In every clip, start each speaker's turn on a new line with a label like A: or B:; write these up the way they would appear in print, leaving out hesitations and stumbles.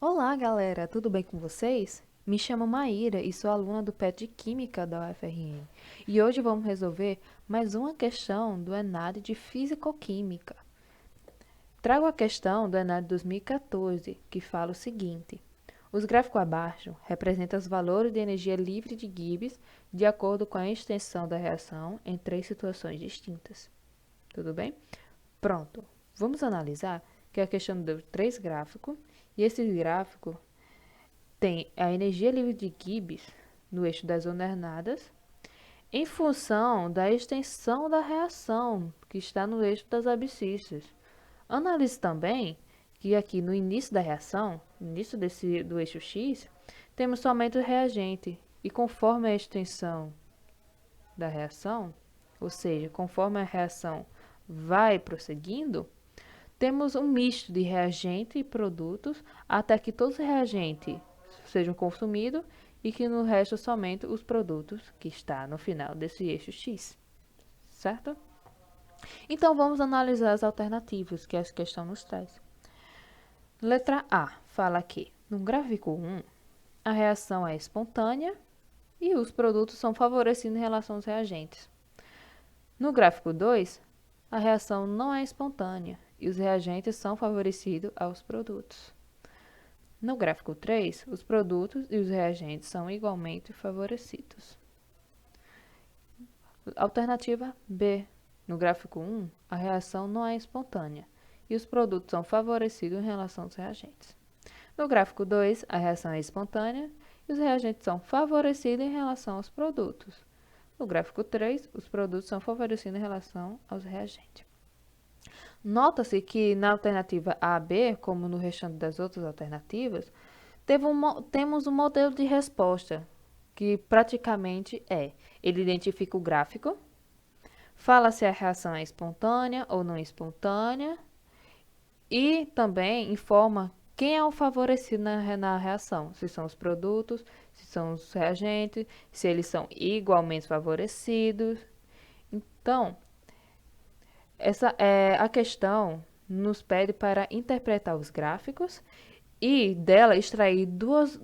A: Olá, galera, tudo bem com vocês? Me chamo Maíra e sou aluna do PET de Química da UFRN. E hoje vamos resolver mais uma questão do ENAD de Físico-Química. Trago a questão do ENAD 2014, que fala o seguinte: os gráficos abaixo representam os valores de energia livre de Gibbs de acordo com a extensão da reação em três situações distintas. Tudo bem? Pronto. Vamos analisar que a questão deu três gráficos e esse gráfico tem a energia livre de Gibbs no eixo das ordenadas em função da extensão da reação, que está no eixo das abscissas. Analise também que aqui no início da reação, início do eixo X, temos somente o reagente, e conforme a extensão da reação, ou seja, conforme a reação vai prosseguindo, temos um misto de reagente e produtos até que todos os reagentes sejam consumidos e que no resto somente os produtos que está no final desse eixo X, certo? Então vamos analisar as alternativas que essa questão nos traz. Letra A fala que no gráfico 1 a reação é espontânea e os produtos são favorecidos em relação aos reagentes. No gráfico 2, a reação não é espontânea e os reagentes são favorecidos aos produtos. No gráfico 3, os produtos e os reagentes são igualmente favorecidos. Alternativa B. No gráfico 1, a reação não é espontânea e os produtos são favorecidos em relação aos reagentes. No gráfico 2, a reação é espontânea e os reagentes são favorecidos em relação aos produtos. No gráfico 3, os produtos são favorecidos em relação aos reagentes. Nota-se que na alternativa A, B, como no restante das outras alternativas, temos um modelo de resposta, que praticamente ele identifica o gráfico, fala se a reação é espontânea ou não espontânea, e também informa quem é o favorecido na reação, se são os produtos, se são os reagentes, se eles são igualmente favorecidos. Então, a questão nos pede para interpretar os gráficos e dela extrair duas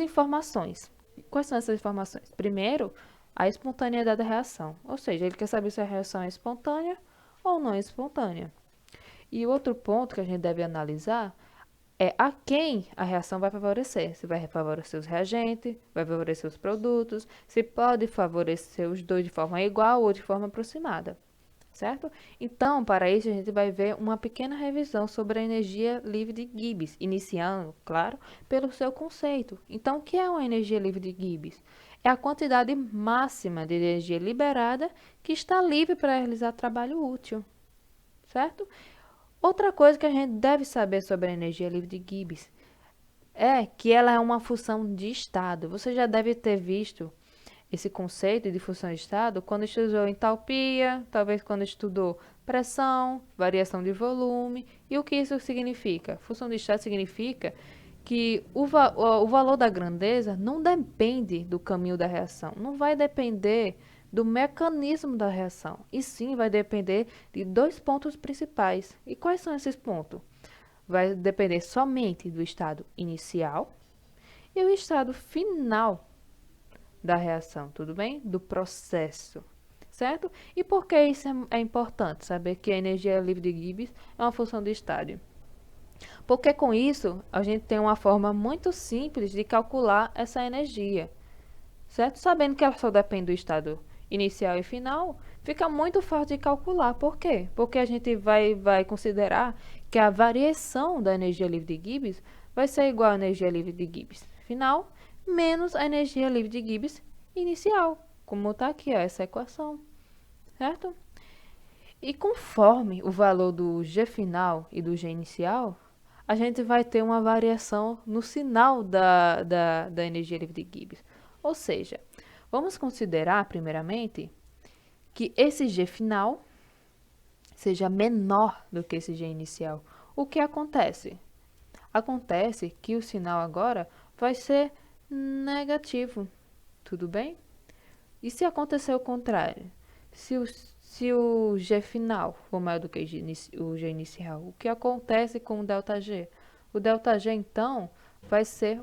A: informações. Quais são essas informações? Primeiro, a espontaneidade da reação, ou seja, ele quer saber se a reação é espontânea ou não é espontânea. E o outro ponto que a gente deve analisar é a quem a reação vai favorecer. Se vai favorecer os reagentes, vai favorecer os produtos, se pode favorecer os dois de forma igual ou de forma aproximada. Certo? Então, para isso, a gente vai ver uma pequena revisão sobre a energia livre de Gibbs, iniciando, claro, pelo seu conceito. Então, o que é uma energia livre de Gibbs? É a quantidade máxima de energia liberada que está livre para realizar trabalho útil, certo? Outra coisa que a gente deve saber sobre a energia livre de Gibbs é que ela é uma função de estado. Você já deve ter visto esse conceito de função de estado quando estudou entalpia, talvez quando estudou pressão, variação de volume. E o que isso significa? Função de estado significa que o valor da grandeza não depende do caminho da reação, não vai depender do mecanismo da reação, e sim vai depender de dois pontos principais. E quais são esses pontos? Vai depender somente do estado inicial e o estado final da reação, tudo bem? Do processo, certo? E por que isso é importante? Saber que a energia livre de Gibbs é uma função de estado. Porque com isso, a gente tem uma forma muito simples de calcular essa energia, certo? Sabendo que ela só depende do estado inicial e final, fica muito fácil de calcular. Por quê? Porque a gente vai considerar que a variação da energia livre de Gibbs vai ser igual à energia livre de Gibbs final menos a energia livre de Gibbs inicial, como está aqui, ó, essa equação, certo? E conforme o valor do G final e do G inicial, a gente vai ter uma variação no sinal da energia livre de Gibbs. Ou seja, vamos considerar, primeiramente, que esse G final seja menor do que esse G inicial. O que acontece? Acontece que o sinal agora vai ser negativo, tudo bem? E se acontecer o contrário? Se o G final for maior do que o G inicial, o que acontece com o ΔG? O ΔG, então, vai ser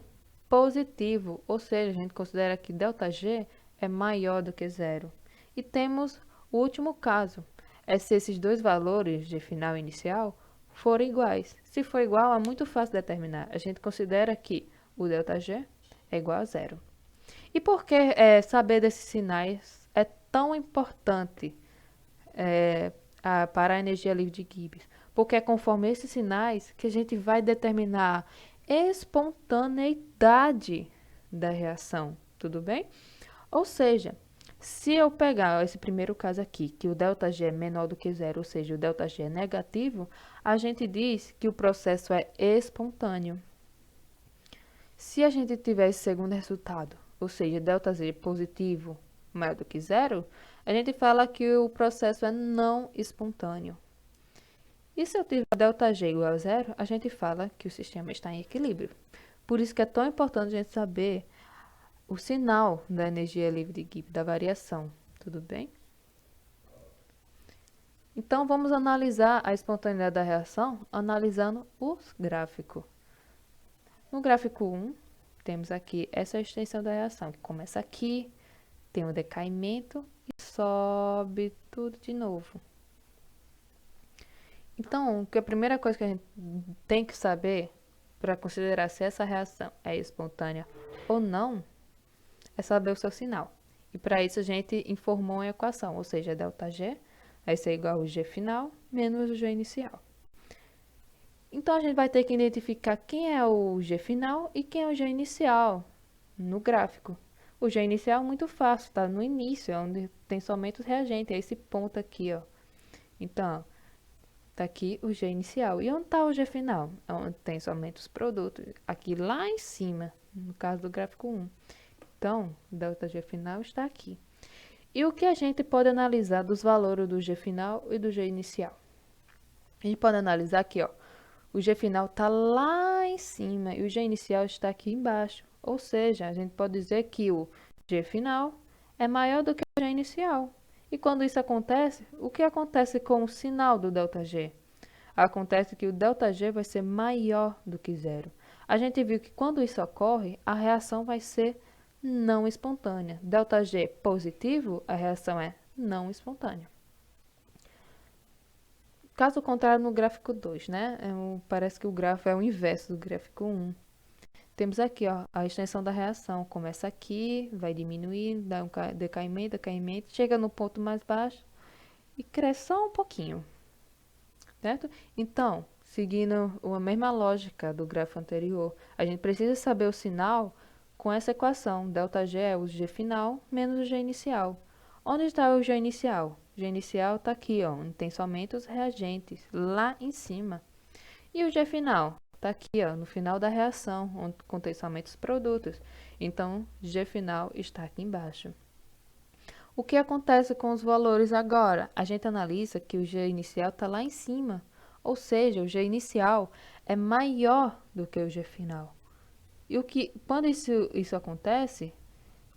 A: positivo, ou seja, a gente considera que ΔG é maior do que zero. E temos o último caso, é se esses dois valores de final e inicial forem iguais. Se for igual, é muito fácil determinar. A gente considera que o ΔG é igual a zero. E por que saber desses sinais é tão importante para a energia livre de Gibbs? Porque é conforme esses sinais que a gente vai determinar a espontaneidade da reação, tudo bem? Ou seja, se eu pegar esse primeiro caso aqui, que o ΔG é menor do que zero, ou seja, o ΔG é negativo, a gente diz que o processo é espontâneo. Se a gente tiver esse segundo resultado, ou seja, ΔZ positivo maior do que zero, a gente fala que o processo é não espontâneo. E se eu tiver ΔG igual a zero, a gente fala que o sistema está em equilíbrio. Por isso que é tão importante a gente saber o sinal da energia livre de Gibbs, da variação, tudo bem? Então, vamos analisar a espontaneidade da reação analisando os gráficos. No gráfico 1, temos aqui essa extensão da reação, que começa aqui, tem um decaimento e sobe tudo de novo. Então, a primeira coisa que a gente tem que saber para considerar se essa reação é espontânea ou não, é saber o seu sinal. E para isso a gente informou uma equação, ou seja, ΔG vai ser igual ao G final menos o G inicial. Então, a gente vai ter que identificar quem é o G final e quem é o G inicial no gráfico. O G inicial é muito fácil, está no início, é onde tem somente os reagentes, é esse ponto aqui, ó. Então, está aqui o G inicial. E onde está o G final? É onde tem somente os produtos, aqui lá em cima, no caso do gráfico 1. Então, o ΔG final está aqui. E o que a gente pode analisar dos valores do G final e do G inicial? A gente pode analisar aqui, ó. O G final está lá em cima e o G inicial está aqui embaixo. Ou seja, a gente pode dizer que o G final é maior do que o G inicial. E quando isso acontece, o que acontece com o sinal do ΔG? Acontece que o ΔG vai ser maior do que zero. A gente viu que quando isso ocorre, a reação vai ser não espontânea. ΔG positivo, a reação é não espontânea. Caso contrário, no gráfico 2, né? Parece que o gráfico é o inverso do gráfico 1. Temos aqui, ó, a extensão da reação. Começa aqui, vai diminuindo, dá um decaimento, decaimento, chega no ponto mais baixo e cresce só um pouquinho, certo? Então, seguindo a mesma lógica do gráfico anterior, a gente precisa saber o sinal com essa equação. ΔG é o G final menos o G inicial. Onde está o G inicial? O G inicial está aqui, ó, onde tem somente os reagentes, lá em cima. E o G final? Está aqui, ó, no final da reação, onde contém somente os produtos. Então, G final está aqui embaixo. O que acontece com os valores agora? A gente analisa que o G inicial está lá em cima, ou seja, o G inicial é maior do que o G final. E quando isso acontece,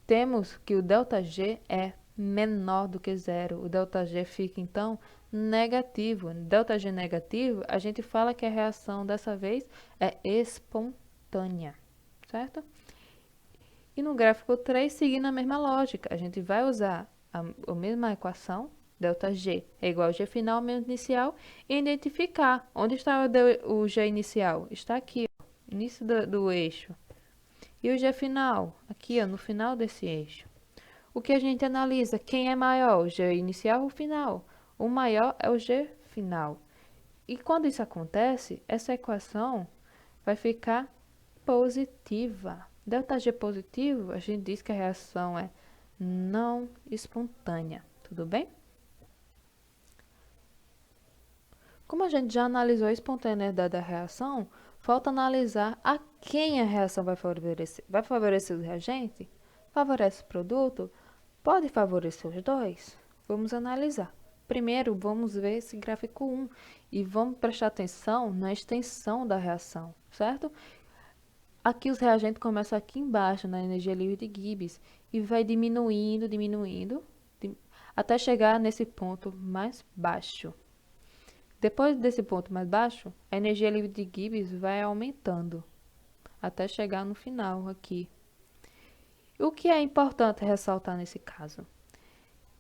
A: temos que o ΔG é menor do que zero. O ΔG fica, então, negativo. ΔG negativo, a gente fala que a reação dessa vez é espontânea, certo? E no gráfico 3, seguindo a mesma lógica, a gente vai usar a mesma equação, ΔG é igual ao G final menos inicial, e identificar onde está o G inicial. Está aqui, ó, início do eixo. E o G final, aqui, ó, no final desse eixo. O que a gente analisa? Quem é maior, o G inicial ou final? O maior é o G final. E quando isso acontece, essa equação vai ficar positiva. ΔG positivo, a gente diz que a reação é não espontânea. Tudo bem? Como a gente já analisou a espontaneidade da reação, falta analisar a quem a reação vai favorecer. Vai favorecer o reagente? Favorece o produto? Pode favorecer os dois? Vamos analisar. Primeiro, vamos ver esse gráfico 1 e vamos prestar atenção na extensão da reação, certo? Aqui os reagentes começam aqui embaixo, na energia livre de Gibbs, e vai diminuindo, diminuindo, até chegar nesse ponto mais baixo. Depois desse ponto mais baixo, a energia livre de Gibbs vai aumentando até chegar no final aqui. O que é importante ressaltar nesse caso?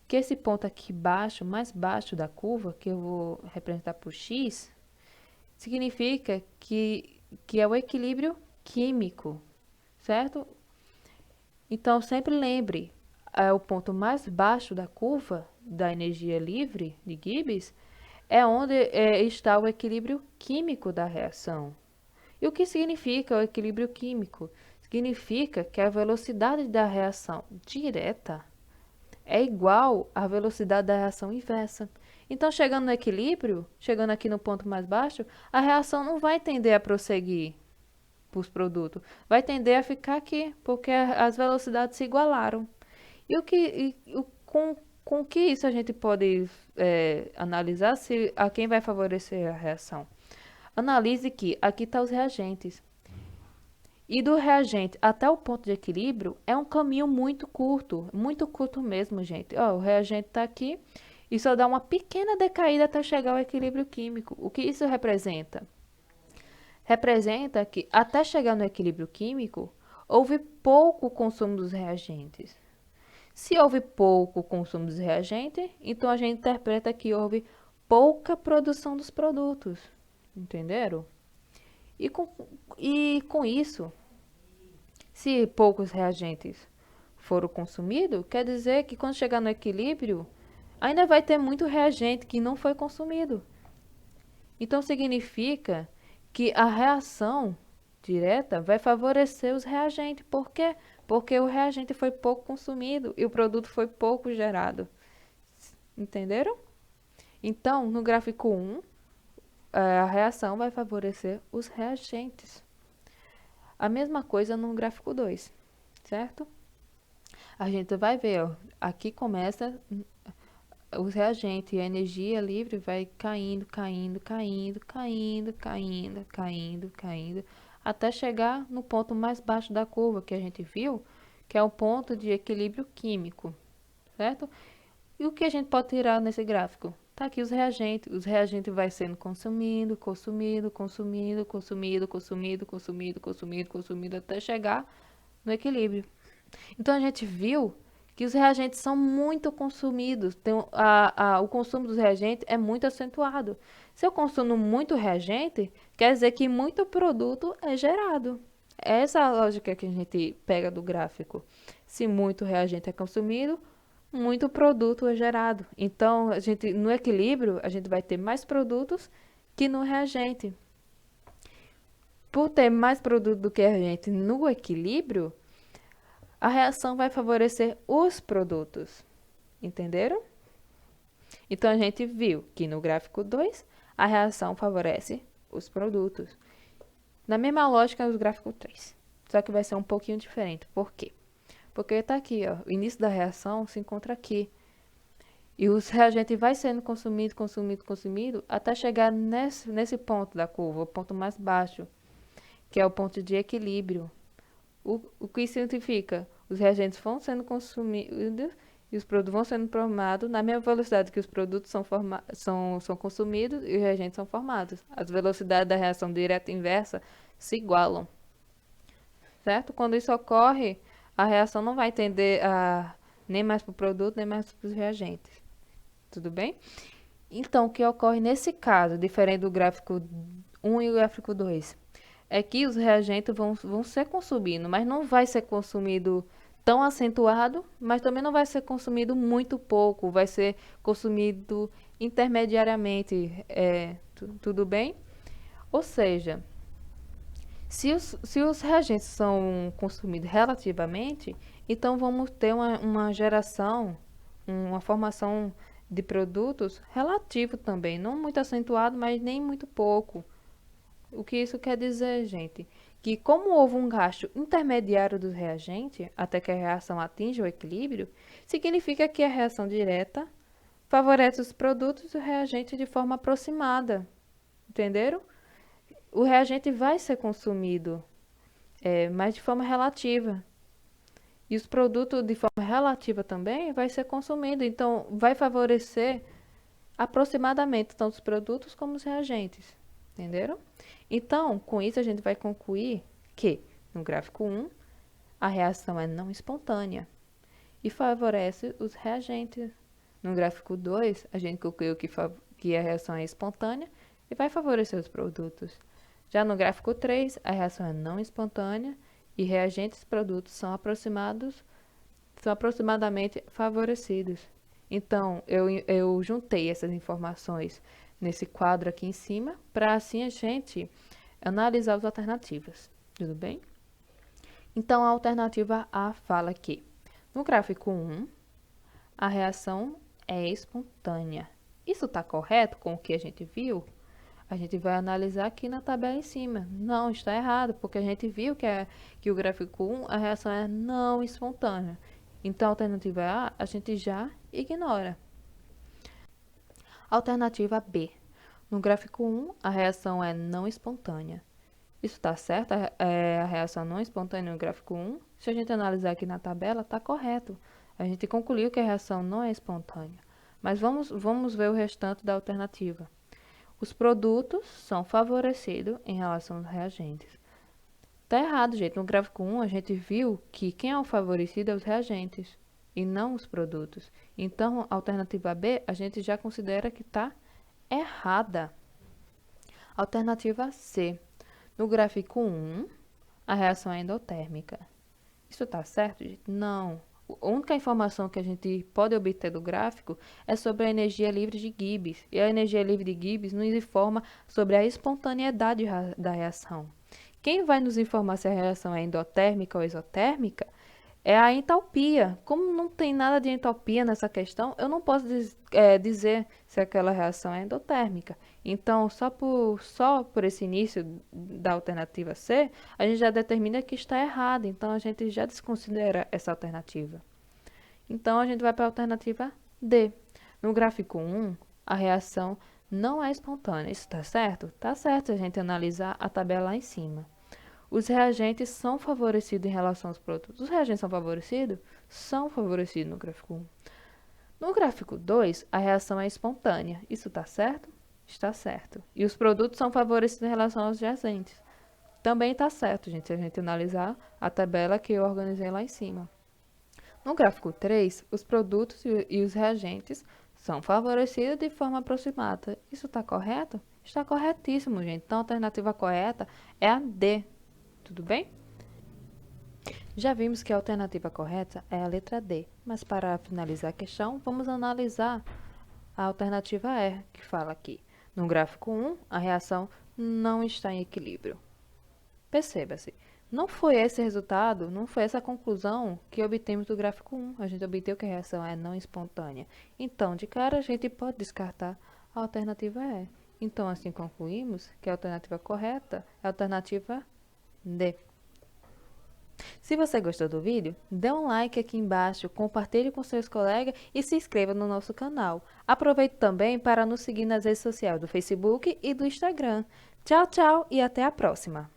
A: Que esse ponto aqui baixo, mais baixo da curva, que eu vou representar por x, significa que é o equilíbrio químico, certo? Então, sempre lembre, o ponto mais baixo da curva da energia livre de Gibbs é onde está o equilíbrio químico da reação. E o que significa o equilíbrio químico? Significa que a velocidade da reação direta é igual à velocidade da reação inversa. Então, chegando no equilíbrio, chegando aqui no ponto mais baixo, a reação não vai tender a prosseguir para os produtos, vai tender a ficar aqui, porque as velocidades se igualaram. Com que isso a gente pode analisar se a quem vai favorecer a reação? Analise que aqui estão os reagentes. E do reagente até o ponto de equilíbrio é um caminho muito curto mesmo, gente. Ó, o reagente está aqui e só dá uma pequena decaída até chegar ao equilíbrio químico. O que isso representa? Representa que até chegar no equilíbrio químico, houve pouco consumo dos reagentes. Se houve pouco consumo dos reagentes, então a gente interpreta que houve pouca produção dos produtos. Entenderam? E com isso, se poucos reagentes foram consumidos, quer dizer que quando chegar no equilíbrio, ainda vai ter muito reagente que não foi consumido. Então significa que a reação direta vai favorecer os reagentes. Por quê? Porque o reagente foi pouco consumido e o produto foi pouco gerado. Entenderam? Então, no gráfico 1, a reação vai favorecer os reagentes. A mesma coisa no gráfico 2, certo? A gente vai ver, ó, aqui começa os reagentes e a energia livre vai caindo, até chegar no ponto mais baixo da curva que a gente viu, que é o ponto de equilíbrio químico, certo? E o que a gente pode tirar nesse gráfico? Tá aqui os reagentes vai sendo consumido, até chegar no equilíbrio. Então a gente viu que os reagentes são muito consumidos, o consumo dos reagentes é muito acentuado. Se eu consumo muito reagente, quer dizer que muito produto é gerado. Essa é a lógica que a gente pega do gráfico. Se muito reagente é consumido, muito produto é gerado. Então, no equilíbrio, a gente vai ter mais produtos que no reagente. Por ter mais produto do que reagente no equilíbrio, a reação vai favorecer os produtos. Entenderam? Então, a gente viu que no gráfico 2, a reação favorece os produtos. Na mesma lógica do gráfico 3. Só que vai ser um pouquinho diferente. Por quê? Porque está aqui, ó, o início da reação se encontra aqui. E os reagentes vai sendo consumido, até chegar nesse ponto da curva, o ponto mais baixo, que é o ponto de equilíbrio. O que significa? Os reagentes vão sendo consumidos e os produtos vão sendo formados na mesma velocidade que os produtos são consumidos e os reagentes são formados. As velocidades da reação direta e inversa se igualam. Certo? Quando isso ocorre, a reação não vai tender nem mais para o produto, nem mais para os reagentes. Tudo bem? Então, o que ocorre nesse caso, diferente do gráfico 1 e o gráfico 2, é que os reagentes vão ser consumidos, mas não vai ser consumido tão acentuado, mas também não vai ser consumido muito pouco, vai ser consumido intermediariamente. Tudo bem? Ou seja, se os reagentes são consumidos relativamente, então vamos ter uma geração, uma formação de produtos relativo também, não muito acentuado, mas nem muito pouco. O que isso quer dizer, gente? Que como houve um gasto intermediário dos reagentes até que a reação atinja o equilíbrio, significa que a reação direta favorece os produtos e o reagente de forma aproximada. Entenderam? O reagente vai ser consumido, mas de forma relativa. E os produtos de forma relativa também vai ser consumido. Então, vai favorecer aproximadamente tanto os produtos como os reagentes. Entenderam? Então, com isso a gente vai concluir que no gráfico 1 a reação é não espontânea e favorece os reagentes. No gráfico 2, a gente concluiu que a reação é espontânea e vai favorecer os produtos. Já no gráfico 3, a reação é não espontânea e reagentes e produtos são aproximadamente favorecidos. Então, eu juntei essas informações nesse quadro aqui em cima, para assim a gente analisar as alternativas. Tudo bem? Então, a alternativa A fala que no gráfico 1, a reação é espontânea. Isso está correto com o que a gente viu? A gente vai analisar aqui na tabela em cima. Não, está errado, porque a gente viu que o gráfico 1, a reação é não espontânea. Então, a alternativa A, a gente já ignora. Alternativa B. No gráfico 1, a reação é não espontânea. Isso está certo? A reação não espontânea no gráfico 1. Se a gente analisar aqui na tabela, está correto. A gente concluiu que a reação não é espontânea. Mas vamos ver o restante da alternativa. Os produtos são favorecidos em relação aos reagentes. Está errado, gente. No gráfico 1, a gente viu que quem é o favorecido é os reagentes e não os produtos. Então, a alternativa B, a gente já considera que está errada. Alternativa C. No gráfico 1, a reação é endotérmica. Isso está certo, gente? Não. A única informação que a gente pode obter do gráfico é sobre a energia livre de Gibbs. E a energia livre de Gibbs nos informa sobre a espontaneidade da reação. Quem vai nos informar se a reação é endotérmica ou exotérmica é a entalpia. Como não tem nada de entalpia nessa questão, eu não posso dizer se aquela reação é endotérmica. Então, só por esse início da alternativa C, a gente já determina que está errado. Então, a gente já desconsidera essa alternativa. Então, a gente vai para a alternativa D. No gráfico 1, a reação não é espontânea. Isso está certo? Está certo se a gente analisar a tabela lá em cima. Os reagentes são favorecidos em relação aos produtos. Os reagentes são favorecidos? São favorecidos no gráfico 1. No gráfico 2, a reação é espontânea. Isso está certo? Está certo. E os produtos são favorecidos em relação aos reagentes. Também está certo, gente, se a gente analisar a tabela que eu organizei lá em cima. No gráfico 3, os produtos e os reagentes são favorecidos de forma aproximada. Isso está correto? Está corretíssimo, gente. Então, a alternativa correta é a D. Tudo bem? Já vimos que a alternativa correta é a letra D, mas para finalizar a questão, vamos analisar a alternativa E, que fala aqui. No gráfico 1, a reação não está em equilíbrio. Perceba-se, não foi esse resultado, não foi essa conclusão que obtemos do gráfico 1. A gente obteve que a reação é não espontânea. Então, de cara, a gente pode descartar a alternativa E. Então, assim concluímos que a alternativa correta é a alternativa D. Se você gostou do vídeo, dê um like aqui embaixo, compartilhe com seus colegas e se inscreva no nosso canal. Aproveite também para nos seguir nas redes sociais do Facebook e do Instagram. Tchau, tchau e até a próxima!